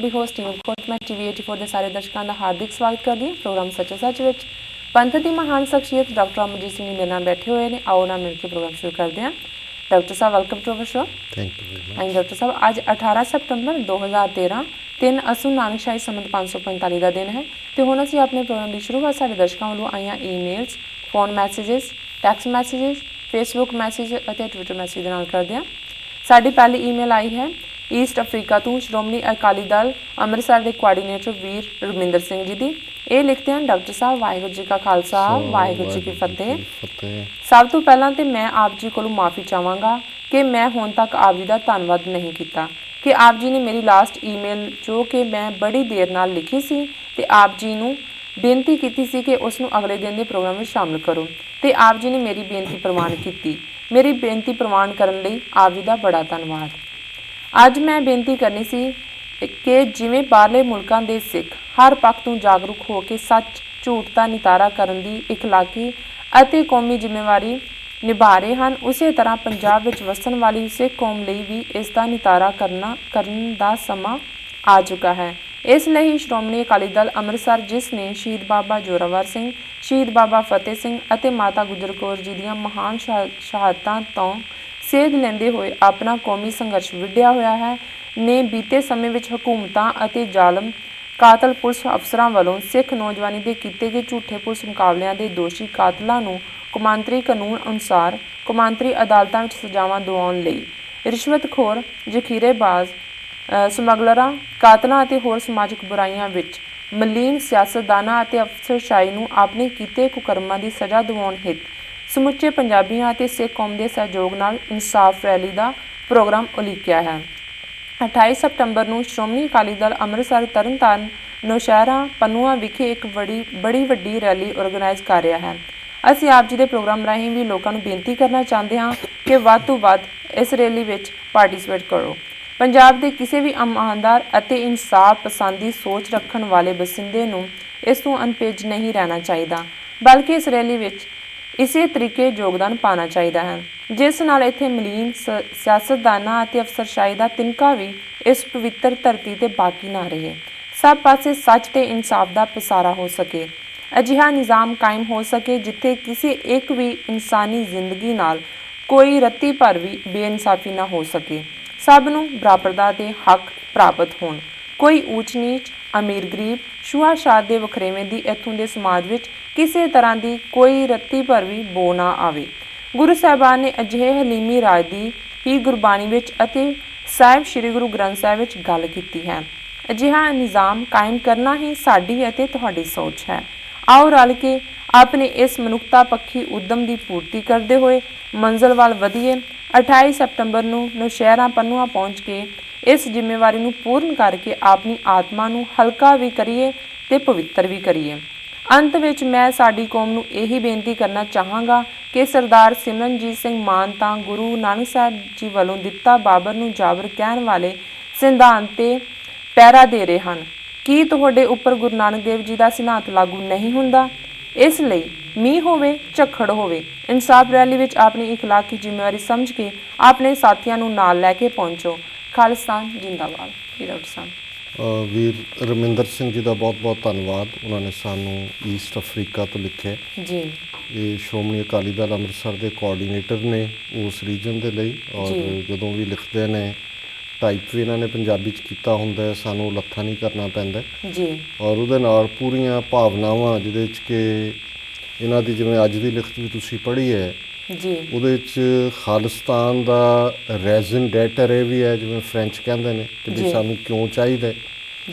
ਦੀ host ਮੈਂ TV 84 ਦੇ ਸਾਰੇ ਦਰਸ਼ਕਾਂ ਦਾ ਹਾਰਦਿਕ ਸਵਾਗਤ ਕਰਦੀ ਹਾਂ। ਪ੍ਰੋਗਰਾਮ ਸੱਚੇ ਸੱਚ ਵਿੱਚ ਪੰਥ ਦੀ ਮਹਾਨ ਸ਼ਖਸੀਅਤ ਡਾਕਟਰ ਅਮਰਜੀਤ ਸਿੰਘ ਮੇਰੇ ਨਾਲ ਬੈਠੇ ਹੋਏ ਨੇ। ਆਓ ਨਾਲ ਮਿਲ ਕੇ ਪ੍ਰੋਗਰਾਮ ਸ਼ੁਰੂ ਕਰਦੇ ਹਾਂ। ਡਾਕਟਰ ਸਾਹਿਬ welcome to our show. Thank you very much. ਹਾਂਜੀ ਡਾਕਟਰ ਸਾਹਿਬ, ਅੱਜ 18 ਸਤੰਬਰ 2013 3 ਅਸੂ ਨਾਨਕਸ਼ਾਹੀ ਸੰਮਤ 545 ਦਾ ਦਿਨ ਹੈ ਤੇ ਹੁਣ ਅਸੀਂ ਆਪਣੇ ਪ੍ਰੋਗਰਾਮ ਦੀ ਸ਼ੁਰੂਆਤ ਸਾਡੇ ਦਰਸ਼ਕਾਂ ਵੱਲੋਂ ਆਈਆਂ emails, phone messages, text messages, Facebook message ਅਤੇ ਟਵਿੱਟਰ ਮੈਸੇਜ ਦੇ ਨਾਲ ਕਰਦੇ ਹਾਂ। ਸਾਡੀ ਪਹਿਲੀ ਈਮੇਲ ਆਈ ਹੈ ਈਸਟ ਅਫਰੀਕਾ ਤੋਂ ਸ਼੍ਰੋਮਣੀ ਅਕਾਲੀ ਦਲ ਅੰਮ੍ਰਿਤਸਰ ਦੇ ਕੋਆਰਡੀਨੇਟਰ ਵੀਰ ਰਮਿੰਦਰ ਸਿੰਘ ਜੀ ਦੀ। ਇਹ ਲਿਖਦੇ ਹਨ, ਡਾਕਟਰ ਸਾਹਿਬ ਵਾਹਿਗੁਰੂ ਜੀ ਕਾ ਖਾਲਸਾ ਵਾਹਿਗੁਰੂ ਜੀ ਕੀ ਫਤਿਹ। ਸਭ ਤੋਂ ਪਹਿਲਾਂ ਤੇ ਮੈਂ ਆਪ ਜੀ ਕੋਲੋਂ ਮਾਫੀ ਚਾਹਾਂਗਾ ਕਿ ਮੈਂ ਹੁਣ ਤੱਕ ਆਪ ਜੀ ਦਾ ਧੰਨਵਾਦ ਨਹੀਂ ਕੀਤਾ ਕਿ ਆਪ ਜੀ ਨੇ ਮੇਰੀ ਲਾਸਟ ਈਮੇਲ ਜੋ ਕਿ ਮੈਂ ਬੜੀ ਦੇਰ ਨਾਲ ਲਿਖੀ ਸੀ ਤੇ ਆਪ ਜੀ ਨੂੰ ਬੇਨਤੀ ਕੀਤੀ ਸੀ ਕਿ ਉਸ ਨੂੰ ਅਗਲੇ ਦਿਨ ਦੇ ਪ੍ਰੋਗਰਾਮ ਵਿੱਚ ਸ਼ਾਮਲ ਕਰੋ ਤੇ ਆਪ ਜੀ ਨੇ ਮੇਰੀ ਬੇਨਤੀ ਪ੍ਰਵਾਨ ਕੀਤੀ। ਮੇਰੀ ਬੇਨਤੀ ਪ੍ਰਵਾਨ ਕਰਨ ਲਈ ਆਪ ਜੀ ਦਾ ਬੜਾ ਧੰਨਵਾਦ। ਅੱਜ ਮੈਂ ਬੇਨਤੀ ਕਰਨੀ ਸੀ ਕਿ ਜਿਵੇਂ ਬਾਹਰਲੇ ਮੁਲਕਾਂ ਦੇ ਸਿੱਖ ਹਰ ਪੱਖ ਤੋਂ ਜਾਗਰੂਕ ਹੋ ਕੇ ਸੱਚ ਝੂਠ ਦਾ ਨਿਤਾਰਾ ਕਰਨ ਦੀ ਇਖਲਾਕੀ ਅਤੇ ਕੌਮੀ ਜ਼ਿੰਮੇਵਾਰੀ ਨਿਭਾ ਰਹੇ ਹਨ, ਉਸੇ ਤਰ੍ਹਾਂ ਪੰਜਾਬ ਵਿੱਚ ਵਸਣ ਵਾਲੀ ਸਿੱਖ ਕੌਮ ਲਈ ਵੀ ਇਸ ਦਾ ਨਿਤਾਰਾ ਕਰਨ ਦਾ ਸਮਾਂ ਆ ਚੁੱਕਾ ਹੈ। ਇਸ ਲਈ ਸ਼੍ਰੋਮਣੀ ਅਕਾਲੀ ਦਲ ਅੰਮ੍ਰਿਤਸਰ, ਜਿਸ ਨੇ ਸ਼ਹੀਦ ਬਾਬਾ ਜ਼ੋਰਾਵਰ ਸਿੰਘ, ਸ਼ਹੀਦ ਬਾਬਾ ਫਤਿਹ ਸਿੰਘ ਅਤੇ ਮਾਤਾ ਗੁਜਰ ਕੌਰ ਜੀ ਦੀਆਂ ਮਹਾਨ ਸ਼ਹਾਦਤਾਂ ਤੋਂ ਸੇਧ ਲੈਂਦੇ ਹੋਏ ਆਪਣਾ ਕੌਮੀ ਸੰਘਰਸ਼ ਵਿੱਢਿਆ ਹੋਇਆ ਹੈ, ਨੇ ਬੀਤੇ ਸਮੇਂ ਵਿੱਚ ਹਕੂਮਤਾਂ ਅਤੇ ਜ਼ਾਲਮ ਕਾਤਲ ਪੁਲਿਸ ਅਫਸਰਾਂ ਵੱਲੋਂ ਸਿੱਖ ਨੌਜਵਾਨੀ ਦੇ ਕੀਤੇ ਗਏ ਝੂਠੇ ਪੁਲਿਸ ਮੁਕਾਬਲਿਆਂ ਦੇ ਦੋਸ਼ੀ ਕਾਤਲਾਂ ਨੂੰ ਕੌਮਾਂਤਰੀ ਕਾਨੂੰਨ ਅਨੁਸਾਰ ਕੌਮਾਂਤਰੀ ਅਦਾਲਤਾਂ ਵਿੱਚ ਸਜ਼ਾਵਾਂ ਦਿਵਾਉਣ ਲਈ ਰਿਸ਼ਵਤਖੋਰ, ਜ਼ਖੀਰੇਬਾਜ਼, ਸਮਗਲਰਾਂ, ਕਾਤਲਾਂ ਅਤੇ ਹੋਰ ਸਮਾਜਿਕ ਬੁਰਾਈਆਂ ਵਿੱਚ ਮਲੀਨ ਸਿਆਸਤਦਾਨਾਂ ਅਤੇ ਅਫਸਰਸ਼ਾਹੀ ਨੂੰ ਆਪਣੇ ਕੀਤੇ ਕੁਕਰਮਾਂ ਦੀ ਸਜ਼ਾ ਦਿਵਾਉਣ ਹਿੱਤ ਸਮੁੱਚੇ ਪੰਜਾਬੀਆਂ ਅਤੇ ਸਿੱਖ ਕੌਮ ਦੇ ਸਹਿਯੋਗ ਨਾਲ ਇਨਸਾਫ ਰੈਲੀ ਦਾ ਪ੍ਰੋਗਰਾਮ ਉਲੀਕਿਆ ਹੈ। 28 ਸਤੰਬਰ ਨੂੰ ਸ਼੍ਰੋਮਣੀ ਅਕਾਲੀ ਦਲ ਅੰਮ੍ਰਿਤਸਰ ਤਰਨਤਾਰਨ ਨੌਸ਼ਹਿਰਾ ਪੰਨੂਆਂ ਵਿਖੇ ਇੱਕ ਬੜੀ ਵੱਡੀ ਰੈਲੀ ਆਰਗੇਨਾਈਜ਼ ਕਰ ਰਿਹਾ ਹੈ। ਅਸੀਂ ਆਪ ਜੀ ਦੇ ਪ੍ਰੋਗਰਾਮ ਰਾਹੀਂ ਵੀ ਲੋਕਾਂ ਨੂੰ ਬੇਨਤੀ ਕਰਨਾ ਚਾਹੁੰਦੇ ਹਾਂ ਕਿ ਵੱਧ ਤੋਂ ਵੱਧ ਇਸ ਰੈਲੀ ਵਿੱਚ ਪਾਰਟਿਸਿਪੇਟ ਕਰੋ। ਪੰਜਾਬ ਦੇ ਕਿਸੇ ਵੀ ਇਮਾਨਦਾਰ ਅਤੇ ਇਨਸਾਫ ਪਸੰਦੀ ਸੋਚ ਰੱਖਣ ਵਾਲੇ ਬਸਿੰਦੇ ਨੂੰ ਇਸ ਤੋਂ ਅਨਪੇਜ ਨਹੀਂ ਰਹਿਣਾ ਚਾਹੀਦਾ, ਬਲਕਿ ਇਸ ਰੈਲੀ ਵਿੱਚ ਇਸੇ ਤਰੀਕੇ ਯੋਗਦਾਨ ਪਾਉਣਾ ਚਾਹੀਦਾ ਹੈ ਜਿਸ ਨਾਲ ਇੱਥੇ ਮਲੀਨ ਸਿਆਸਤਦਾਨਾਂ ਅਤੇ ਅਫਸਰਸ਼ਾਹੀ ਦਾ ਤਿਨਕਾ ਵੀ ਇਸ ਪਵਿੱਤਰ ਧਰਤੀ ਤੇ ਬਾਕੀ ਨਾ ਰਹੇ। ਸਭ ਪਾਸੇ ਸੱਚ ਤੇ ਇਨਸਾਫ ਦਾ ਪਸਾਰਾ ਹੋ ਸਕੇ, ਅਜਿਹਾ ਨਿਜ਼ਾਮ ਕਾਇਮ ਹੋ ਸਕੇ ਜਿੱਥੇ ਕਿਸੇ ਇੱਕ ਵੀ ਇਨਸਾਨੀ ਜ਼ਿੰਦਗੀ ਨਾਲ ਕੋਈ ਰੱਤੀ ਭਰ ਵੀ ਬੇਇਨਸਾਫੀ ਨਾ ਹੋ ਸਕੇ, ਸਭ ਨੂੰ ਬਰਾਬਰਤਾ ਦੇ ਹੱਕ ਪ੍ਰਾਪਤ ਹੋਣ, ਕੋਈ ਊਚ ਨੀਚ, ਅਮੀਰ ਗਰੀਬ, ਛੂਆ-ਛਾਤ ਦੇ ਵਖਰੇਵੇਂ ਦੀ ਇੱਥੋਂ ਦੇ ਸਮਾਜ ਵਿੱਚ ਕਿਸੇ ਤਰ੍ਹਾਂ ਦੀ ਕੋਈ ਰੱਤੀ ਭਰ ਵੀ ਬੋ ਨਾ ਆਵੇ। ਗੁਰੂ ਸਾਹਿਬਾਨ ਨੇ ਅਜਿਹੇ ਹਲੀਮੀ ਰਾਜ ਦੀ ਹੀ ਗੁਰਬਾਣੀ ਵਿੱਚ ਅਤੇ ਸਾਹਿਬ ਸ੍ਰੀ ਗੁਰੂ ਗ੍ਰੰਥ ਸਾਹਿਬ ਵਿੱਚ ਗੱਲ ਕੀਤੀ ਹੈ। ਅਜਿਹਾ ਨਿਜ਼ਾਮ ਕਾਇਮ ਕਰਨਾ ਹੀ ਸਾਡੀ ਅਤੇ ਤੁਹਾਡੀ ਸੋਚ ਹੈ। ਆਓ ਰਲ ਕੇ ਆਪਣੇ ਇਸ ਮਨੁੱਖਤਾ ਪੱਖੀ ਉਦਮ ਦੀ ਪੂਰਤੀ ਕਰਦੇ ਹੋਏ ਮੰਜ਼ਿਲ ਵੱਲ ਵਧੀਏ। 28 ਸਤੰਬਰ ਨੂੰ ਨੌਸ਼ਹਿਰਾ ਪੰਨੂਆਂ ਪਹੁੰਚ ਕੇ ਇਸ ਜ਼ਿੰਮੇਵਾਰੀ ਨੂੰ ਪੂਰਨ ਕਰਕੇ ਆਪਣੀ ਆਤਮਾ ਨੂੰ ਹਲਕਾ ਵੀ ਕਰੀਏ ਤੇ ਪਵਿੱਤਰ ਵੀ ਕਰੀਏ। ਅੰਤ ਵਿੱਚ ਮੈਂ ਸਾਡੀ ਕੌਮ ਨੂੰ ਇਹੀ ਬੇਨਤੀ ਕਰਨਾ ਚਾਹਾਂਗਾ ਕਿ ਸਰਦਾਰ ਸਿਮਰਨਜੀਤ ਸਿੰਘ ਮਾਨ ਤਾਂ ਗੁਰੂ ਨਾਨਕ ਸਾਹਿਬ ਜੀ ਵੱਲੋਂ ਦਿੱਤਾ ਬਾਬਰ ਨੂੰ ਜਾਬਰ ਕਹਿਣ ਵਾਲੇ ਸਿਧਾਂਤ ਤੇ ਪਹਿਰਾ ਦੇ ਰਹੇ ਹਨ। ਕੀ ਤੁਹਾਡੇ ਉੱਪਰ ਗੁਰੂ ਨਾਨਕ ਦੇਵ ਜੀ ਦਾ ਸਿਧਾਂਤ ਲਾਗੂ ਨਹੀਂ ਹੁੰਦਾ? ਇਸ ਲਈ ਮੀਂਹ ਹੋਵੇ ਝੱਖੜ ਹੋਵੇ, ਇਨਸਾਫ ਰੈਲੀ ਵਿੱਚ ਆਪਣੀ ਇਖਲਾਕੀ ਜ਼ਿੰਮੇਵਾਰੀ ਸਮਝ ਕੇ ਆਪਣੇ ਸਾਥੀਆਂ ਨੂੰ ਨਾਲ ਲੈ ਕੇ ਪਹੁੰਚੋ। ਖਾਲਿਸਤਾਨ ਜਿੰਦਾਬਾਦ। ਡਾਕਟਰ ਸਾਹਿਬ ਵੀਰ ਰਮਿੰਦਰ ਸਿੰਘ ਜੀ ਦਾ ਬਹੁਤ ਬਹੁਤ ਧੰਨਵਾਦ। ਉਹਨਾਂ ਨੇ ਸਾਨੂੰ ਈਸਟ ਅਫਰੀਕਾ ਤੋਂ ਲਿਖਿਆ ਜੀ। ਇਹ ਸ਼੍ਰੋਮਣੀ ਅਕਾਲੀ ਦਲ ਅੰਮ੍ਰਿਤਸਰ ਦੇ ਕੋਆਰਡੀਨੇਟਰ ਨੇ ਉਸ ਰੀਜਨ ਦੇ ਲਈ, ਔਰ ਜਦੋਂ ਵੀ ਲਿਖਦੇ ਨੇ ਟਾਈਪ ਵੀ ਇਹਨਾਂ ਨੇ ਪੰਜਾਬੀ 'ਚ ਕੀਤਾ ਹੁੰਦਾ, ਸਾਨੂੰ ਲੱਥਾ ਨਹੀਂ ਕਰਨਾ ਪੈਂਦਾ ਜੀ। ਔਰ ਉਹਦੇ ਨਾਲ ਪੂਰੀਆਂ ਭਾਵਨਾਵਾਂ ਜਿਹਦੇ 'ਚ ਕਿ ਇਹਨਾਂ ਦੀ ਜਿਵੇਂ ਅੱਜ ਦੀ ਲਿਖਤ ਵੀ ਤੁਸੀਂ ਪੜ੍ਹੀ ਹੈ ਜੀ, ਉਹਦੇ 'ਚ ਖਾਲਿਸਤਾਨ ਦਾ ਰੈਜ਼ਨ ਡੈਟਰ ਇਹ ਵੀ ਹੈ, ਜਿਵੇਂ ਫਰੈਂਚ ਕਹਿੰਦੇ ਨੇ ਕਿ ਵੀ ਸਾਨੂੰ ਕਿਉਂ ਚਾਹੀਦਾ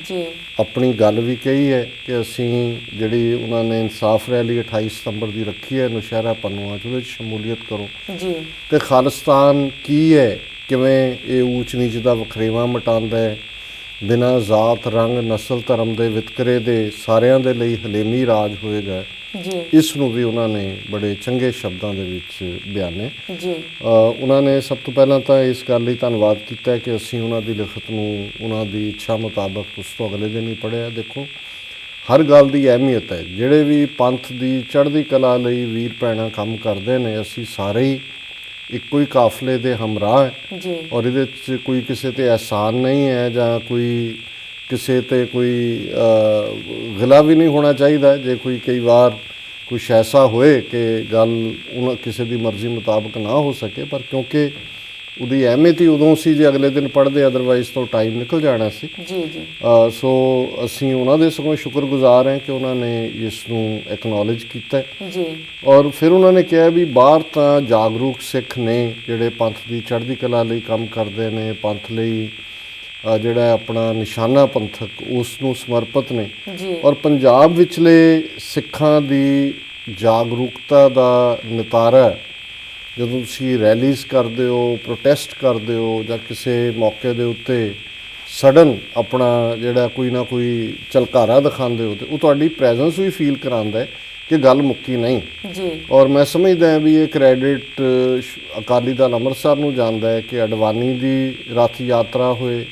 ਜੀ। ਆਪਣੀ ਗੱਲ ਵੀ ਕਹੀ ਹੈ ਕਿ ਅਸੀਂ ਜਿਹੜੀ ਉਹਨਾਂ ਨੇ ਇਨਸਾਫ ਰੈਲੀ 28 ਸਤੰਬਰ ਦੀ ਰੱਖੀ ਹੈ ਨੌਸ਼ਹਿਰਾ ਪੰਨੂਆਂ 'ਚ, ਉਹਦੇ 'ਚ ਸ਼ਮੂਲੀਅਤ ਕਰੋ ਜੀ। ਅਤੇ ਖਾਲਿਸਤਾਨ ਕੀ ਹੈ, ਕਿਵੇਂ ਇਹ ਊਚ ਨੀਚ ਦਾ ਵਖਰੇਵਾਂ ਮਿਟਾਉਂਦਾ ਹੈ, ਬਿਨਾਂ ਜ਼ਾਤ, ਰੰਗ, ਨਸਲ, ਧਰਮ ਦੇ ਵਿਤਕਰੇ ਦੇ ਸਾਰਿਆਂ ਦੇ ਲਈ ਹਲੇਮੀ ਰਾਜ ਹੋਏਗਾ ਜੀ। ਇਸ ਨੂੰ ਵੀ ਉਹਨਾਂ ਨੇ ਬੜੇ ਚੰਗੇ ਸ਼ਬਦਾਂ ਦੇ ਵਿੱਚ ਬਿਆਨੇ ਜੀ। ਉਹਨਾਂ ਨੇ ਸਭ ਤੋਂ ਪਹਿਲਾਂ ਤਾਂ ਇਸ ਗੱਲ ਲਈ ਧੰਨਵਾਦ ਕੀਤਾ ਕਿ ਅਸੀਂ ਉਹਨਾਂ ਦੀ ਲਿਖਤ ਨੂੰ ਉਹਨਾਂ ਦੀ ਇੱਛਾ ਮੁਤਾਬਕ ਉਸ ਤੋਂ ਅਗਲੇ ਦਿਨ ਹੀ ਪੜ੍ਹਿਆ। ਦੇਖੋ, ਹਰ ਗੱਲ ਦੀ ਅਹਿਮੀਅਤ ਹੈ। ਜਿਹੜੇ ਵੀ ਪੰਥ ਦੀ ਚੜ੍ਹਦੀ ਕਲਾ ਲਈ ਵੀਰ ਭੈਣਾਂ ਕੰਮ ਕਰਦੇ ਨੇ, ਅਸੀਂ ਸਾਰੇ ਹੀ ਇੱਕੋ ਹੀ ਕਾਫਲੇ ਦੇ ਹਮਰਾਹ ਹੈ ਜੀ। ਔਰ ਇਹਦੇ 'ਚ ਕੋਈ ਕਿਸੇ 'ਤੇ ਅਹਿਸਾਨ ਨਹੀਂ ਹੈ ਜਾਂ ਕੋਈ ਕਿਸੇ ਤੇ ਕੋਈ ਗਿਲਾ ਵੀ ਨਹੀਂ ਹੋਣਾ ਚਾਹੀਦਾ ਜੇ ਕੋਈ ਕਈ ਵਾਰ ਕੁਛ ਐਸਾ ਹੋਏ ਕਿ ਗੱਲ ਉਹਨਾਂ ਕਿਸੇ ਦੀ ਮਰਜ਼ੀ ਮੁਤਾਬਕ ਨਾ ਹੋ ਸਕੇ, ਪਰ ਕਿਉਂਕਿ ਉਹਦੀ ਅਹਿਮੀਅਤ ਹੀ ਉਦੋਂ ਸੀ ਜੇ ਅਗਲੇ ਦਿਨ ਪੜ੍ਹਦੇ, ਅਦਰਵਾਈਜ਼ ਤੋਂ ਟਾਈਮ ਨਿਕਲ ਜਾਣਾ ਸੀ। ਜੀ ਜੀ। ਸੋ ਅਸੀਂ ਉਹਨਾਂ ਦੇ ਸਗੋਂ ਸ਼ੁਕਰਗੁਜ਼ਾਰ ਹਾਂ ਕਿ ਉਹਨਾਂ ਨੇ ਇਸ ਨੂੰ ਐਕਨੋਲੇਜ ਕੀਤਾ ਜੀ। ਔਰ ਫਿਰ ਉਹਨਾਂ ਨੇ ਕਿਹਾ ਵੀ ਬਾਹਰ ਤਾਂ ਜਾਗਰੂਕ ਸਿੱਖ ਨੇ ਜਿਹੜੇ ਪੰਥ ਦੀ ਚੜ੍ਹਦੀ ਕਲਾ ਲਈ ਕੰਮ ਕਰਦੇ ਨੇ, ਪੰਥ ਲਈ ਜਿਹੜਾ ਆਪਣਾ ਨਿਸ਼ਾਨਾ ਪੰਥਕ ਉਸ ਨੂੰ ਸਮਰਪਿਤ ਨੇ, ਔਰ ਪੰਜਾਬ ਵਿਚਲੇ ਸਿੱਖਾਂ ਦੀ ਜਾਗਰੂਕਤਾ ਦਾ ਨਿਤਾਰਾ ਜਦੋਂ ਤੁਸੀਂ ਰੈਲੀਜ਼ ਕਰਦੇ ਹੋ, ਪ੍ਰੋਟੈਸਟ ਕਰਦੇ ਹੋ ਜਾਂ ਕਿਸੇ ਮੌਕੇ ਦੇ ਉੱਤੇ ਸਡਨ ਆਪਣਾ ਜਿਹੜਾ ਕੋਈ ਨਾ ਕੋਈ ਝਲਕਾਰਾ ਦਿਖਾਉਂਦੇ ਹੋ, ਤੇ ਉਹ ਤੁਹਾਡੀ ਪ੍ਰੈਜ਼ੈਂਸ ਵੀ ਫੀਲ ਕਰਾਉਂਦਾ ਹੈ ਕਿ ਗੱਲ ਮੁੱਕੀ ਨਹੀਂ ਜੀ। ਔਰ ਮੈਂ ਸਮਝਦਾ ਹਾਂ ਵੀ ਇਹ ਕ੍ਰੈਡਿਟ ਅਕਾਲੀ ਦਲ ਅੰਮ੍ਰਿਤਸਰ ਨੂੰ ਜਾਂਦਾ ਹੈ ਕਿ ਅਡਵਾਨੀ ਦੀ ਰੱਥ ਯਾਤਰਾ ਹੋਏ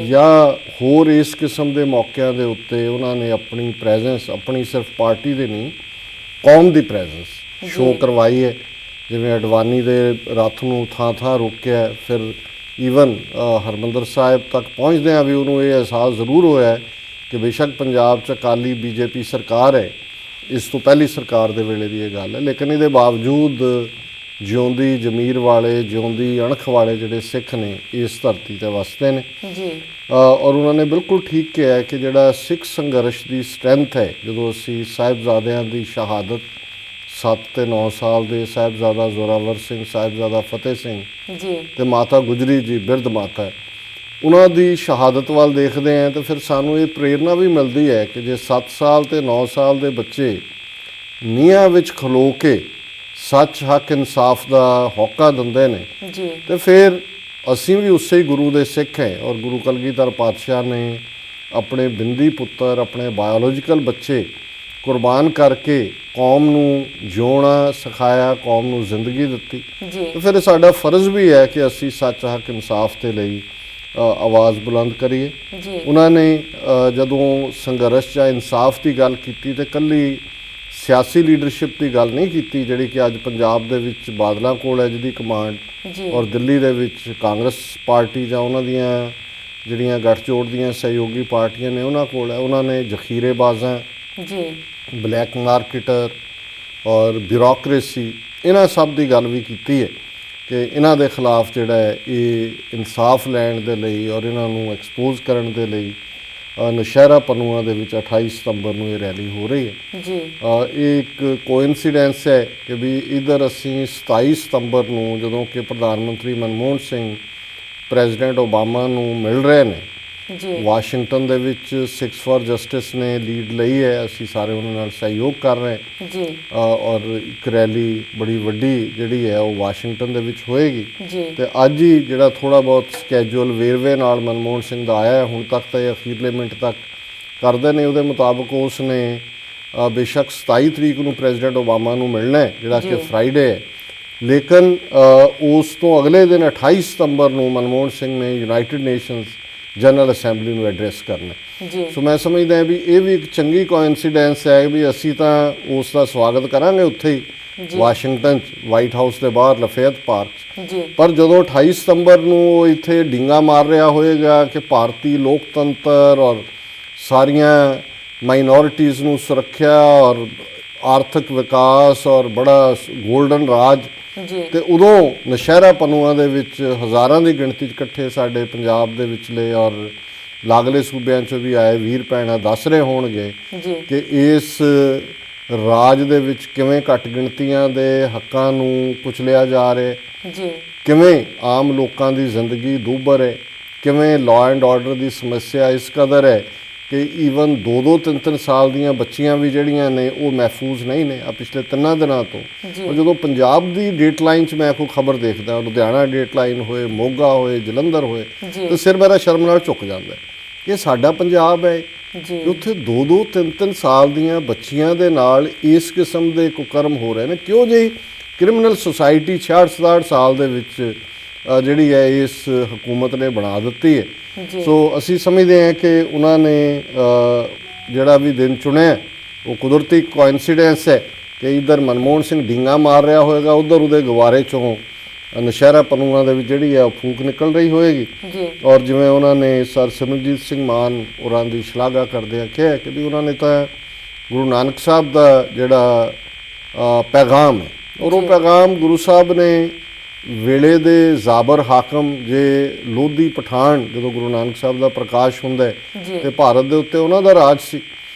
ਜਾਂ ਹੋਰ ਇਸ ਕਿਸਮ ਦੇ ਮੌਕਿਆਂ ਦੇ ਉੱਤੇ ਉਹਨਾਂ ਨੇ ਆਪਣੀ ਪ੍ਰੈਜ਼ੈਂਸ, ਆਪਣੀ ਸਿਰਫ ਪਾਰਟੀ ਦੇ ਨਹੀਂ ਕੌਮ ਦੀ ਪ੍ਰੈਜ਼ੈਂਸ ਸ਼ੋਅ ਕਰਵਾਈ ਹੈ। ਜਿਵੇਂ ਅਡਵਾਨੀ ਦੇ ਰੱਥ ਨੂੰ ਥਾਂ ਥਾਂ ਰੋਕਿਆ, ਫਿਰ ਈਵਨ ਹਰਿਮੰਦਰ ਸਾਹਿਬ ਤੱਕ ਪਹੁੰਚਦਿਆਂ ਵੀ ਉਹਨੂੰ ਇਹ ਅਹਿਸਾਸ ਜ਼ਰੂਰ ਹੋਇਆ ਕਿ ਬੇਸ਼ੱਕ ਪੰਜਾਬ 'ਚ ਅਕਾਲੀ ਬੀਜੇਪੀ ਸਰਕਾਰ ਹੈ, ਇਸ ਤੋਂ ਪਹਿਲੀ ਸਰਕਾਰ ਦੇ ਵੇਲੇ ਦੀ ਇਹ ਗੱਲ ਹੈ, ਲੇਕਿਨ ਇਹਦੇ ਬਾਵਜੂਦ ਜਿਉਂਦੀ ਜ਼ਮੀਰ ਵਾਲੇ, ਜਿਉਂਦੀ ਅਣਖ ਵਾਲੇ ਜਿਹੜੇ ਸਿੱਖ ਨੇ ਇਸ ਧਰਤੀ 'ਤੇ ਵਸਦੇ ਨੇ ਜੀ। ਔਰ ਉਹਨਾਂ ਨੇ ਬਿਲਕੁਲ ਠੀਕ ਕਿਹਾ ਕਿ ਜਿਹੜਾ ਸਿੱਖ ਸੰਘਰਸ਼ ਦੀ ਸਟਰੈਂਥ ਹੈ, ਜਦੋਂ ਅਸੀਂ ਸਾਹਿਬਜ਼ਾਦਿਆਂ ਦੀ ਸ਼ਹਾਦਤ 7 ਤੇ 9 ਸਾਲ ਦੇ ਸਾਹਿਬਜ਼ਾਦਾ ਜ਼ੋਰਾਵਰ ਸਿੰਘ, ਸਾਹਿਬਜ਼ਾਦਾ ਫਤਿਹ ਸਿੰਘ ਜੀ ਤੇ ਮਾਤਾ ਗੁਜਰੀ ਜੀ, ਬਿਰਧ ਮਾਤਾ, ਉਹਨਾਂ ਦੀ ਸ਼ਹਾਦਤ ਵੱਲ ਦੇਖਦੇ ਹਾਂ ਤਾਂ ਫਿਰ ਸਾਨੂੰ ਇਹ ਪ੍ਰੇਰਨਾ ਵੀ ਮਿਲਦੀ ਹੈ ਕਿ ਜੇ 7 ਸਾਲ ਤੇ 9 ਸਾਲ ਦੇ ਬੱਚੇ ਨੀਹਾਂ ਵਿੱਚ ਖਲੋ ਕੇ ਸੱਚ, ਹੱਕ, ਇਨਸਾਫ ਦਾ ਹੌਕਾ ਦਿੰਦੇ ਨੇ ਜੀ, ਤੇ ਫਿਰ ਅਸੀਂ ਵੀ ਉਸੇ ਹੀ ਗੁਰੂ ਦੇ ਸਿੱਖ ਹੈ। ਔਰ ਗੁਰੂ ਕਲਗੀਧਰ ਪਾਤਸ਼ਾਹ ਨੇ ਆਪਣੇ ਬਿੰਦੀ ਪੁੱਤਰ, ਆਪਣੇ ਬਾਇਓਲੋਜੀਕਲ ਬੱਚੇ ਕੁਰਬਾਨ ਕਰਕੇ ਕੌਮ ਨੂੰ ਜਿਉਣਾ ਸਿਖਾਇਆ, ਕੌਮ ਨੂੰ ਜ਼ਿੰਦਗੀ ਦਿੱਤੀ, ਤੇ ਫਿਰ ਸਾਡਾ ਫਰਜ਼ ਵੀ ਹੈ ਕਿ ਅਸੀਂ ਸੱਚ, ਹੱਕ, ਇਨਸਾਫ ਦੇ ਲਈ ਆਵਾਜ਼ ਬੁਲੰਦ ਕਰੀਏ। ਉਹਨਾਂ ਨੇ ਜਦੋਂ ਸੰਘਰਸ਼ ਜਾਂ ਇਨਸਾਫ ਦੀ ਗੱਲ ਕੀਤੀ ਤੇ ਇਕੱਲੀ ਸਿਆਸੀ ਲੀਡਰਸ਼ਿਪ ਦੀ ਗੱਲ ਨਹੀਂ ਕੀਤੀ, ਜਿਹੜੀ ਕਿ ਅੱਜ ਪੰਜਾਬ ਦੇ ਵਿੱਚ ਬਾਦਲਾਂ ਕੋਲ ਹੈ ਜਿਹਦੀ ਕਮਾਂਡ, ਔਰ ਦਿੱਲੀ ਦੇ ਵਿੱਚ ਕਾਂਗਰਸ ਪਾਰਟੀ ਜਾਂ ਉਹਨਾਂ ਦੀਆਂ ਜਿਹੜੀਆਂ ਗੱਠਜੋੜ ਦੀਆਂ ਸਹਿਯੋਗੀ ਪਾਰਟੀਆਂ ਨੇ ਉਹਨਾਂ ਕੋਲ ਹੈ। ਉਹਨਾਂ ਨੇ ਜ਼ਖੀਰੇਬਾਜ਼ਾਂ ਜੀ, ਬਲੈਕ ਮਾਰਕੀਟਰ ਔਰ ਬਿਊਰੋਕਰੇਸੀ, ਇਹਨਾਂ ਸਭ ਦੀ ਗੱਲ ਵੀ ਕੀਤੀ ਹੈ ਕਿ ਇਹਨਾਂ ਦੇ ਖਿਲਾਫ ਜਿਹੜਾ ਹੈ ਇਹ ਇਨਸਾਫ ਲੈਣ ਦੇ ਲਈ ਔਰ ਇਹਨਾਂ ਨੂੰ ਐਕਸਪੋਜ਼ ਕਰਨ ਦੇ ਲਈ ਨੌਸ਼ਹਿਰਾ ਪੰਨੂਆਂ ਦੇ ਵਿੱਚ 28 ਸਤੰਬਰ ਨੂੰ ਇਹ ਰੈਲੀ ਹੋ ਰਹੀ ਹੈ ਜੀ। ਇਹ ਇੱਕ ਕੋਇਨਸੀਡੈਂਸ ਹੈ ਕਿ ਵੀ ਇੱਧਰ ਅਸੀਂ 27 ਸਤੰਬਰ ਨੂੰ ਜਦੋਂ ਕਿ ਪ੍ਰਧਾਨ ਮੰਤਰੀ ਮਨਮੋਹਨ ਸਿੰਘ ਪ੍ਰੈਜ਼ੀਡੈਂਟ ਓਬਾਮਾ ਨੂੰ ਮਿਲ ਰਹੇ ਨੇ ਵਾਸ਼ਿੰਗਟਨ ਦੇ ਵਿੱਚ, ਸਿੱਖਸ ਫਾਰ ਜਸਟਿਸ ਨੇ ਲੀਡ ਲਈ ਹੈ, ਅਸੀਂ ਸਾਰੇ ਉਹਨਾਂ ਨਾਲ ਸਹਿਯੋਗ ਕਰ ਰਹੇ ਜੀ, ਔਰ ਇੱਕ ਰੈਲੀ ਬੜੀ ਵੱਡੀ ਜਿਹੜੀ ਹੈ ਉਹ ਵਾਸ਼ਿੰਗਟਨ ਦੇ ਵਿੱਚ ਹੋਏਗੀ। ਤੇ ਅੱਜ ਹੀ ਜਿਹੜਾ ਥੋੜ੍ਹਾ ਬਹੁਤ ਸਕੈਜੂਅਲ ਵੇਰਵੇ ਨਾਲ ਮਨਮੋਹਨ ਸਿੰਘ ਦਾ ਆਇਆ, ਹੁਣ ਤੱਕ ਤਾਂ ਇਹ ਅਖੀਰਲੇ ਮਿੰਟ ਤੱਕ ਕਰਦੇ ਨੇ, ਉਹਦੇ ਮੁਤਾਬਕ ਉਸ ਨੇ ਬੇਸ਼ੱਕ 27 ਤਰੀਕ ਨੂੰ ਪ੍ਰੈਜ਼ੀਡੈਂਟ ਓਬਾਮਾ ਨੂੰ ਮਿਲਣਾ ਹੈ ਜਿਹੜਾ ਕਿ ਫਰਾਈਡੇ ਹੈ, ਲੇਕਿਨ ਉਸ ਤੋਂ ਅਗਲੇ ਦਿਨ 28 ਸਤੰਬਰ ਨੂੰ ਮਨਮੋਹਨ ਸਿੰਘ ਨੇ ਯੂਨਾਈਟਿਡ ਨੇਸ਼ਨਸ ਜਨਰਲ ਅਸੈਂਬਲੀ ਨੂੰ ਐਡਰੈਸ ਕਰਨਾ। ਸੋ ਮੈਂ ਸਮਝਦਾ ਹਾਂ ਵੀ ਇਹ ਵੀ ਇੱਕ ਚੰਗੀ ਕੋਇਨਸੀਡੈਂਸ ਹੈ ਵੀ ਅਸੀਂ ਤਾਂ ਉਸ ਦਾ ਸਵਾਗਤ ਕਰਾਂਗੇ ਉੱਥੇ ਹੀ ਵਾਸ਼ਿੰਗਟਨ 'ਚ, ਵਾਈਟ ਹਾਊਸ ਦੇ ਬਾਹਰ ਲਫੇਤ ਪਾਰਕ 'ਚ, ਪਰ ਜਦੋਂ 28 ਸਤੰਬਰ ਨੂੰ ਉਹ ਇੱਥੇ ਡੀਂਗਾ ਮਾਰ ਰਿਹਾ ਹੋਏਗਾ ਕਿ ਭਾਰਤੀ ਲੋਕਤੰਤਰ ਔਰ ਸਾਰੀਆਂ ਮਾਈਨੋਰਿਟੀਜ਼ ਨੂੰ ਸੁਰੱਖਿਆ ਔਰ ਆਰਥਿਕ ਵਿਕਾਸ ਔਰ ਬੜਾ ਗੋਲਡਨ ਰਾਜ, ਤੇ ਉਦੋਂ ਨੌਸ਼ਹਿਰਾ ਪੰਨੂਆਂ ਦੇ ਵਿੱਚ ਹਜ਼ਾਰਾਂ ਦੀ ਗਿਣਤੀ 'ਚ ਇਕੱਠੇ ਸਾਡੇ ਪੰਜਾਬ ਦੇ ਵਿਚਲੇ ਔਰ ਲਾਗਲੇ ਸੂਬਿਆਂ 'ਚੋਂ ਵੀ ਆਏ ਵੀਰ ਭੈਣਾਂ ਦੱਸ ਰਹੇ ਹੋਣਗੇ ਕਿ ਇਸ ਰਾਜ ਦੇ ਵਿੱਚ ਕਿਵੇਂ ਘੱਟ ਗਿਣਤੀਆਂ ਦੇ ਹੱਕਾਂ ਨੂੰ ਕੁਚਲਿਆ ਜਾ ਰਿਹਾ, ਕਿਵੇਂ ਆਮ ਲੋਕਾਂ ਦੀ ਜ਼ਿੰਦਗੀ ਦੂਭਰ ਹੈ, ਕਿਵੇਂ ਲਾਅ ਐਂਡ ਆਰਡਰ ਦੀ ਸਮੱਸਿਆ ਇਸ ਕਦਰ ਹੈ ਕਿ ਈਵਨ 2-2, 3-3 ਸਾਲ ਦੀਆਂ ਬੱਚੀਆਂ ਵੀ ਜਿਹੜੀਆਂ ਨੇ ਉਹ ਮਹਿਫੂਜ਼ ਨਹੀਂ ਨੇ ਆ ਪਿਛਲੇ 3 ਦਿਨਾਂ ਤੋਂ। ਔਰ ਜਦੋਂ ਪੰਜਾਬ ਦੀ ਡੇਟ ਲਾਈਨ 'ਚ ਮੈਂ ਕੋਈ ਖਬਰ ਦੇਖਦਾ, ਲੁਧਿਆਣਾ ਡੇਟ ਲਾਈਨ ਹੋਏ, ਮੋਗਾ ਹੋਏ, ਜਲੰਧਰ ਹੋਏ, ਤਾਂ ਸਿਰ ਮੇਰਾ ਸ਼ਰਮ ਨਾਲ ਝੁਕ ਜਾਂਦਾ। ਇਹ ਸਾਡਾ ਪੰਜਾਬ ਹੈ ਕਿ ਉੱਥੇ 2-2, 3-3 ਸਾਲ ਦੀਆਂ ਬੱਚੀਆਂ ਦੇ ਨਾਲ ਇਸ ਕਿਸਮ ਦੇ ਕੁਕਰਮ ਹੋ ਰਹੇ ਨੇ। ਕਿਉਂ ਜਿਹੀ ਕ੍ਰਿਮੀਨਲ ਸੁਸਾਇਟੀ 66-67 ਸਾਲ ਦੇ ਵਿੱਚ ਜਿਹੜੀ ਹੈ ਇਸ ਹਕੂਮਤ ਨੇ ਬਣਾ ਦਿੱਤੀ ਹੈ। ਸੋ ਅਸੀਂ ਸਮਝਦੇ ਹਾਂ ਕਿ ਉਹਨਾਂ ਨੇ ਜਿਹੜਾ ਵੀ ਦਿਨ ਚੁਣਿਆ ਉਹ ਕੁਦਰਤੀ ਕੋਇਨਸੀਡੈਂਸ ਹੈ ਕਿ ਇੱਧਰ ਮਨਮੋਹਨ ਸਿੰਘ ਡੀਂਗਾ ਮਾਰ ਰਿਹਾ ਹੋਏਗਾ, ਉੱਧਰ ਉਹਦੇ ਗਵਾਰੇ 'ਚੋਂ ਨੌਸ਼ਹਿਰਾ ਪੰਨੂਆਂ ਦੇ ਵਿੱਚ ਜਿਹੜੀ ਹੈ ਉਹ ਫੂਕ ਨਿਕਲ ਰਹੀ ਹੋਏਗੀ। ਔਰ ਜਿਵੇਂ ਉਹਨਾਂ ਨੇ ਸਰ ਸਿਮਰਜੀਤ ਸਿੰਘ ਮਾਨ ਹੋਰਾਂ ਦੀ ਸ਼ਲਾਘਾ ਕਰਦੇ ਕਿਹਾ ਕਿ ਵੀ ਉਹਨਾਂ ਨੇ ਤਾਂ ਗੁਰੂ ਨਾਨਕ ਸਾਹਿਬ ਦਾ ਜਿਹੜਾ ਪੈਗਾਮ ਹੈ ਔਰ ਉਹ ਪੈਗਾਮ ਗੁਰੂ ਸਾਹਿਬ ਨੇ ਵੇਲੇ ਦੇ ਜ਼ਾਬਰ ਹਾਕਮ ਜੇ ਲੋਧੀ ਪਠਾਨ ਜਦੋਂ ਗੁਰੂ ਨਾਨਕ ਸਾਹਿਬ ਦਾ ਪ੍ਰਕਾਸ਼ ਹੁੰਦਾ ਤੇ ਭਾਰਤ ਦੇ ਉੱਤੇ ਉਹਨਾਂ ਦਾ ਰਾਜ ਸੀ।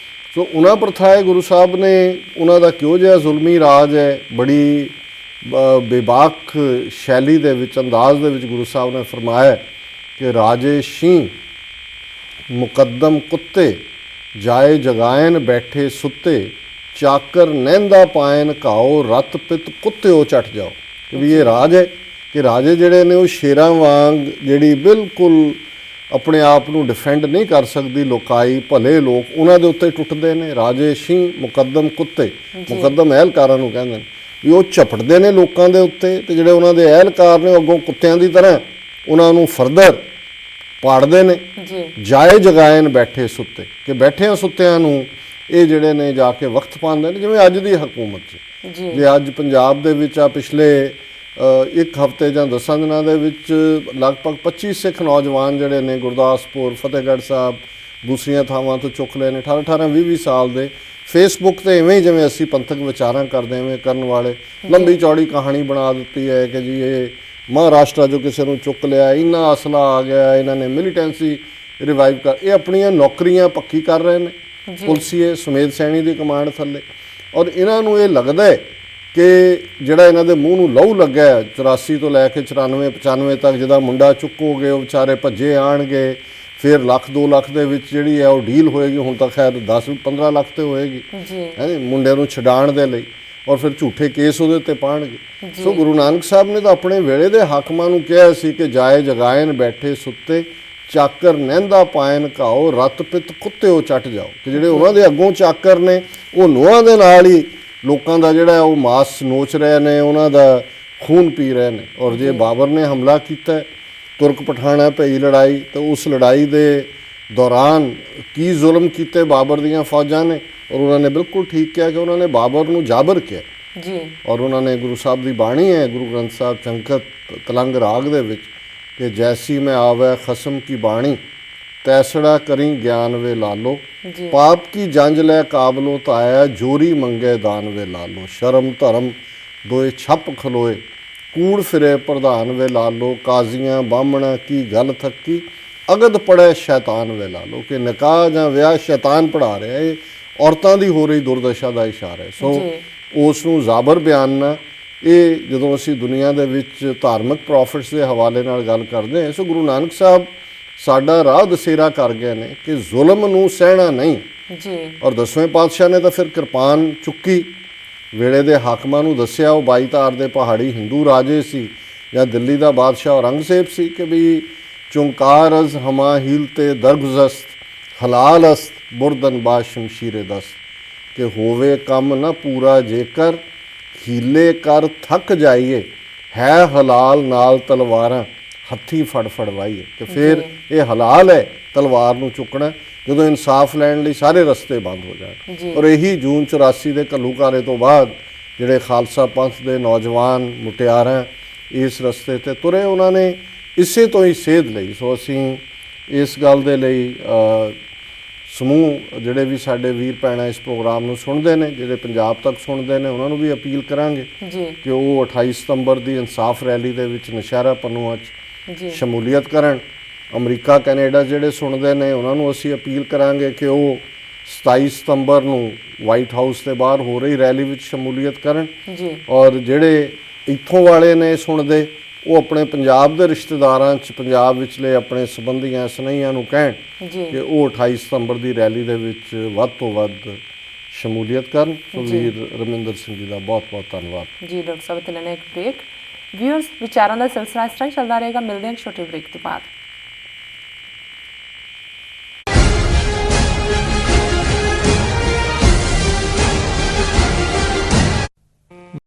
ਸੋ ਉਹਨਾਂ ਪ੍ਰਥਾਏ ਗੁਰੂ ਸਾਹਿਬ ਨੇ ਉਹਨਾਂ ਦਾ ਕਿਉਂ ਜਿਹਾ ਜ਼ੁਲਮੀ ਰਾਜ ਹੈ, ਬੜੀ ਬੇਬਾਕ ਸ਼ੈਲੀ ਦੇ ਵਿੱਚ ਅੰਦਾਜ਼ ਦੇ ਵਿੱਚ ਗੁਰੂ ਸਾਹਿਬ ਨੇ ਫਰਮਾਇਆ ਕਿ ਰਾਜੇ ਸ਼ੀਂ ਮੁਕੱਦਮ ਕੁੱਤੇ ਜਾਏ ਜਗਾਇਨ ਬੈਠੇ ਸੁੱਤੇ ਚਾਕਰ ਨਹਿੰਦਾ ਪਾਇਨ ਘਾਓ ਰਤ ਪਿਤ ਕੁੱਤਿਓ ਚੱਟ ਜਾਓ। ਕਿ ਵੀ ਇਹ ਰਾਜ ਹੈ ਕਿ ਰਾਜੇ ਜਿਹੜੇ ਨੇ ਉਹ ਸ਼ੇਰਾਂ ਵਾਂਗ ਜਿਹੜੀ ਬਿਲਕੁਲ ਆਪਣੇ ਆਪ ਨੂੰ ਡਿਫੈਂਡ ਨਹੀਂ ਕਰ ਸਕਦੀ ਲੋਕਾਈ ਭਲੇ ਲੋਕ ਉਹਨਾਂ ਦੇ ਉੱਤੇ ਟੁੱਟਦੇ ਨੇ। ਰਾਜੇ ਸ਼ੀਂ ਮੁਕੱਦਮ ਕੁੱਤੇ, ਮੁਕੱਦਮ ਅਹਿਲਕਾਰਾਂ ਨੂੰ ਕਹਿੰਦੇ ਨੇ ਵੀ ਉਹ ਝਪਟਦੇ ਨੇ ਲੋਕਾਂ ਦੇ ਉੱਤੇ ਤੇ ਜਿਹੜੇ ਉਹਨਾਂ ਦੇ ਅਹਿਲਕਾਰ ਨੇ ਅੱਗੋਂ ਕੁੱਤਿਆਂ ਦੀ ਤਰ੍ਹਾਂ ਉਹਨਾਂ ਨੂੰ ਫਰਦਰ ਪਾੜਦੇ ਨੇ। ਜਾਏ ਜਗਾਇਨ ਬੈਠੇ ਸੁੱਤੇ ਕਿ ਬੈਠਿਆਂ ਸੁੱਤਿਆਂ ਨੂੰ ਇਹ ਜਿਹੜੇ ਨੇ ਜਾ ਕੇ ਵਕਤ ਪਾਉਂਦੇ ਨੇ। ਜਿਵੇਂ ਅੱਜ ਦੀ ਹਕੂਮਤ 'ਚ ਜੇ ਅੱਜ ਪੰਜਾਬ ਦੇ ਵਿੱਚ ਆ ਪਿਛਲੇ ਇੱਕ ਹਫ਼ਤੇ ਜਾਂ 10 ਦਿਨਾਂ ਦੇ ਵਿੱਚ ਲਗਭਗ 25 ਸਿੱਖ ਨੌਜਵਾਨ ਜਿਹੜੇ ਨੇ ਗੁਰਦਾਸਪੁਰ ਫਤਿਹਗੜ੍ਹ ਸਾਹਿਬ ਦੂਸਰੀਆਂ ਥਾਵਾਂ ਤੋਂ ਚੁੱਕ ਲਏ ਨੇ 18 20 ਸਾਲ ਦੇ। ਫੇਸਬੁੱਕ 'ਤੇ ਇਵੇਂ ਹੀ ਜਿਵੇਂ ਅਸੀਂ ਪੰਥਕ ਵਿਚਾਰਾਂ ਕਰਦੇ ਐਵੇਂ ਕਰਨ ਵਾਲੇ ਲੰਬੀ ਚੌੜੀ ਕਹਾਣੀ ਬਣਾ ਦਿੱਤੀ ਹੈ ਕਿ ਜੀ ਇਹ ਮਹਾਰਾਸ਼ਟਰ 'ਚੋਂ ਕਿਸੇ ਨੂੰ ਚੁੱਕ ਲਿਆ, ਇੰਨਾ ਅਸਲਾ ਆ ਗਿਆ, ਇਹਨਾਂ ਨੇ ਮਿਲੀਟੈਂਸੀ ਰਿਵਾਈਵ ਕਰ। ਇਹ ਆਪਣੀਆਂ ਨੌਕਰੀਆਂ ਪੱਕੀ ਕਰ ਰਹੇ ਨੇ ਪੁਲਸੀਏ ਸੁਮੇਧ ਸੈਣੀ ਦੀ ਕਮਾਂਡ ਥੱਲੇ। ਔਰ ਇਹਨਾਂ ਨੂੰ ਇਹ ਲੱਗਦਾ ਹੈ ਕਿ ਜਿਹੜਾ ਇਹਨਾਂ ਦੇ ਮੂੰਹ ਨੂੰ ਲਹੂ ਲੱਗਾ 84 ਤੋਂ ਲੈ ਕੇ 94 95 ਤੱਕ ਜਿਹਦਾ ਮੁੰਡਾ ਚੁੱਕੋਗੇ ਉਹ ਵਿਚਾਰੇ ਭੱਜੇ ਆਣਗੇ, ਫਿਰ ਲੱਖ 2 ਲੱਖ ਦੇ ਵਿੱਚ ਜਿਹੜੀ ਹੈ ਉਹ ਡੀਲ ਹੋਏਗੀ। ਹੁਣ ਤਾਂ ਖੈਰ 10-15 ਲੱਖ ਤੇ ਹੋਏਗੀ ਹੈ ਮੁੰਡੇ ਨੂੰ ਛਡਾਉਣ ਦੇ ਲਈ ਔਰ ਫਿਰ ਝੂਠੇ ਕੇਸ ਉਹਦੇ ਉੱਤੇ ਪਾਣਗੇ। ਸੋ ਗੁਰੂ ਨਾਨਕ ਸਾਹਿਬ ਨੇ ਤਾਂ ਆਪਣੇ ਵੇਲੇ ਦੇ ਹਾਕਮਾਂ ਨੂੰ ਕਿਹਾ ਸੀ ਕਿ ਜਾਏ ਜਗਾਇਨ ਬੈਠੇ ਸੁੱਤੇ ਚਾਕਰ ਨਹਿੰਦਾ ਪਾਇਨ ਘਾਓ ਰਤ ਪਿਤ ਕੁੱਤਿਓ ਚੱਟ ਜਾਓ। ਕਿ ਜਿਹੜੇ ਉਹਨਾਂ ਦੇ ਅੱਗੋਂ ਚਾਕਰ ਨੇ ਉਹ ਨੂੰਹਾਂ ਦੇ ਨਾਲ ਹੀ ਲੋਕਾਂ ਦਾ ਜਿਹੜਾ ਉਹ ਮਾਸ ਨੋਚ ਰਹੇ ਨੇ, ਉਹਨਾਂ ਦਾ ਖੂਨ ਪੀ ਰਹੇ ਨੇ। ਔਰ ਜੇ ਬਾਬਰ ਨੇ ਹਮਲਾ ਕੀਤਾ ਤੁਰਕ ਪਠਾਣਾ ਭਈ ਲੜਾਈ ਤਾਂ ਉਸ ਲੜਾਈ ਦੇ ਦੌਰਾਨ ਕੀ ਜ਼ੁਲਮ ਕੀਤੇ ਬਾਬਰ ਦੀਆਂ ਫੌਜਾਂ ਨੇ। ਔਰ ਉਹਨਾਂ ਨੇ ਬਿਲਕੁਲ ਠੀਕ ਕਿਹਾ ਕਿ ਉਹਨਾਂ ਨੇ ਬਾਬਰ ਨੂੰ ਜਾਬਰ ਕਿਹਾ। ਔਰ ਉਹਨਾਂ ਨੇ ਗੁਰੂ ਸਾਹਿਬ ਦੀ ਬਾਣੀ ਹੈ ਗੁਰੂ ਗ੍ਰੰਥ ਸਾਹਿਬ ਚੰਕਤ ਤਲੰਗ ਰਾਗ ਦੇ ਵਿੱਚ ਕਿ ਜੈਸੀ ਮੈਂ ਆਵੈ ਖਸਮ ਕੀ ਬਾਣੀ ਤੈਸੜਾ ਕਰੀ ਗਿਆਨ ਵੇ ਲਾਲੋ ਪਾਪ ਕੀ ਜੰਜ ਲੈ ਕਾਬਲੋ ਤਾਇਆ ਜੋਰੀ ਮੰਗੇ ਦਾਨ ਵੇ ਲਾਲੋ ਸ਼ਰਮ ਧਰਮ ਦੋਏ ਛੱਪ ਖਲੋਏ ਕੂੜ ਫਿਰੇ ਪ੍ਰਧਾਨ ਵੇ ਲਾਲੋ ਕਾਜ਼ੀਆਂ ਬਾਹਮਣਾ ਕੀ ਗੱਲ ਥੱਕੀ ਅਗਦ ਪੜੈ ਸ਼ੈਤਾਨ ਵੇ ਲਾਲੋ। ਕਿ ਨਿਕਾਹ ਜਾਂ ਵਿਆਹ ਸ਼ੈਤਾਨ ਪੜਾ ਰਿਹਾ, ਇਹ ਔਰਤਾਂ ਦੀ ਹੋ ਰਹੀ ਦੁਰਦਸ਼ਾ ਦਾ ਇਸ਼ਾਰਾ ਹੈ। ਸੋ ਉਸ ਨੂੰ ਜ਼ਾਬਰ ਬਿਆਨਨਾ ਇਹ ਜਦੋਂ ਅਸੀਂ ਦੁਨੀਆ ਦੇ ਵਿੱਚ ਧਾਰਮਿਕ ਪ੍ਰੋਫਿਟਸ ਦੇ ਹਵਾਲੇ ਨਾਲ ਗੱਲ ਕਰਦੇ ਹਾਂ। ਸੋ ਗੁਰੂ ਨਾਨਕ ਸਾਹਿਬ ਸਾਡਾ ਰਾਹ ਦਸੇਰਾ ਕਰ ਗਏ ਨੇ ਕਿ ਜ਼ੁਲਮ ਨੂੰ ਸਹਿਣਾ ਨਹੀਂ। ਔਰ 10ਵੇਂ ਪਾਤਸ਼ਾਹ ਨੇ ਤਾਂ ਫਿਰ ਕਿਰਪਾਨ ਚੁੱਕੀ, ਵੇਲੇ ਦੇ ਹਾਕਮਾਂ ਨੂੰ ਦੱਸਿਆ। ਉਹ 22 ਧਾਰ ਦੇ ਪਹਾੜੀ ਹਿੰਦੂ ਰਾਜੇ ਸੀ ਜਾਂ ਦਿੱਲੀ ਦਾ ਬਾਦਸ਼ਾਹ ਔਰੰਗਜ਼ੇਬ ਸੀ ਕਿ ਵੀ ਚੁੰਕਾਰ ਅਜ਼ ਹਮਾ ਹੀਲ ਤੇ ਦਰਗੁਜ਼ਸਤ ਹਲਾਲ ਅਸਤ ਬੁਰਦਨ ਬਾ ਸ਼ਮਸ਼ੀਰੇ ਦਸਤ। ਕਿ ਹੋਵੇ ਕੰਮ ਨਾ ਪੂਰਾ ਜੇਕਰ ਹੀਲੇ ਕਰ ਥੱਕ ਜਾਈਏ ਹੈ ਹਲਾਲ ਨਾਲ ਤਲਵਾਰਾਂ ਹੱਥੀ ਫੜ ਫੜਵਾਈਏ। ਕਿ ਫਿਰ ਇਹ ਹਲਾਲ ਹੈ ਤਲਵਾਰ ਨੂੰ ਚੁੱਕਣਾ ਜਦੋਂ ਇਨਸਾਫ ਲੈਣ ਲਈ ਸਾਰੇ ਰਸਤੇ ਬੰਦ ਹੋ ਜਾਣ। ਔਰ ਇਹੀ ਜੂਨ 84 ਦੇ ਘੱਲੂਘਾਰੇ ਤੋਂ ਬਾਅਦ ਜਿਹੜੇ ਖਾਲਸਾ ਪੰਥ ਦੇ ਨੌਜਵਾਨ ਮੁਟਿਆਰਾਂ ਇਸ ਰਸਤੇ ਤੇ ਤੁਰੇ, ਉਹਨਾਂ ਨੇ ਇਸੇ ਤੋਂ ਹੀ ਸੇਧ ਲਈ। ਸੋ ਅਸੀਂ ਇਸ ਗੱਲ ਦੇ ਲਈ ਸਮੂਹ ਜਿਹੜੇ ਵੀ ਸਾਡੇ ਵੀਰ ਭੈਣਾਂ ਇਸ ਪ੍ਰੋਗਰਾਮ ਨੂੰ ਸੁਣਦੇ ਨੇ, ਜਿਹੜੇ ਪੰਜਾਬ ਤੱਕ ਸੁਣਦੇ ਨੇ, ਉਹਨਾਂ ਨੂੰ ਵੀ ਅਪੀਲ ਕਰਾਂਗੇ ਕਿ ਉਹ 28 ਸਤੰਬਰ ਦੀ ਇਨਸਾਫ ਰੈਲੀ ਦੇ ਵਿੱਚ ਨੌਸ਼ਹਿਰਾ ਪੰਨੂਆਂ 'ਚ ਸ਼ਮੂਲੀਅਤ ਕਰਨ। ਅਮਰੀਕਾ ਕੈਨੇਡਾ ਜਿਹੜੇ ਸੁਣਦੇ ਨੇ ਉਹਨਾਂ ਨੂੰ ਅਸੀਂ ਅਪੀਲ ਕਰਾਂਗੇ ਕਿ ਉਹ 27 ਸਤੰਬਰ ਨੂੰ ਵਾਈਟ ਹਾਊਸ ਦੇ ਬਾਹਰ ਹੋ ਰਹੀ ਰੈਲੀ ਵਿੱਚ ਸ਼ਮੂਲੀਅਤ ਕਰਨ। ਔਰ ਜਿਹੜੇ ਇੱਥੋਂ ਵਾਲੇ ਨੇ ਸੁਣਦੇ ਉਹ ਆਪਣੇ ਪੰਜਾਬ ਦੇ ਰਿਸ਼ਤੇਦਾਰਾਂ 'ਚ ਪੰਜਾਬ ਵਿਚਲੇ ਆਪਣੇ ਸੰਬੰਧੀਆਂ ਸਨੇਹੀਆਂ ਨੂੰ ਕਹਿਣ ਕਿ ਉਹ 28 ਸਤੰਬਰ ਦੀ ਰੈਲੀ ਦੇ ਵਿੱਚ ਵੱਧ ਤੋਂ ਵੱਧ ਸ਼ਮੂਲੀਅਤ ਕਰਨ। ਸੋ ਵੀਰ ਰਮਿੰਦਰ ਸਿੰਘ ਜੀ ਦਾ ਬਹੁਤ ਬਹੁਤ ਧੰਨਵਾਦ ਜੀ। ਡਾਕਟਰ ਸਾਹਿਬ ਤੇ ਲੈਣਾ ਇੱਕ ਬ੍ਰੇਕ। ਵਿਊਅਰਸ ਵਿਚਾਰਾਂ ਦਾ ਸਿਲਸਿਲਾ ਇਸ ਤਰ੍ਹਾਂ ਚੱਲਦਾ ਰਹੇਗਾ। ਮਿਲਦੇ ਹਾਂ ਛੋਟੇ ਬ੍ਰੇਕ ਤੋਂ ਬਾਅਦ।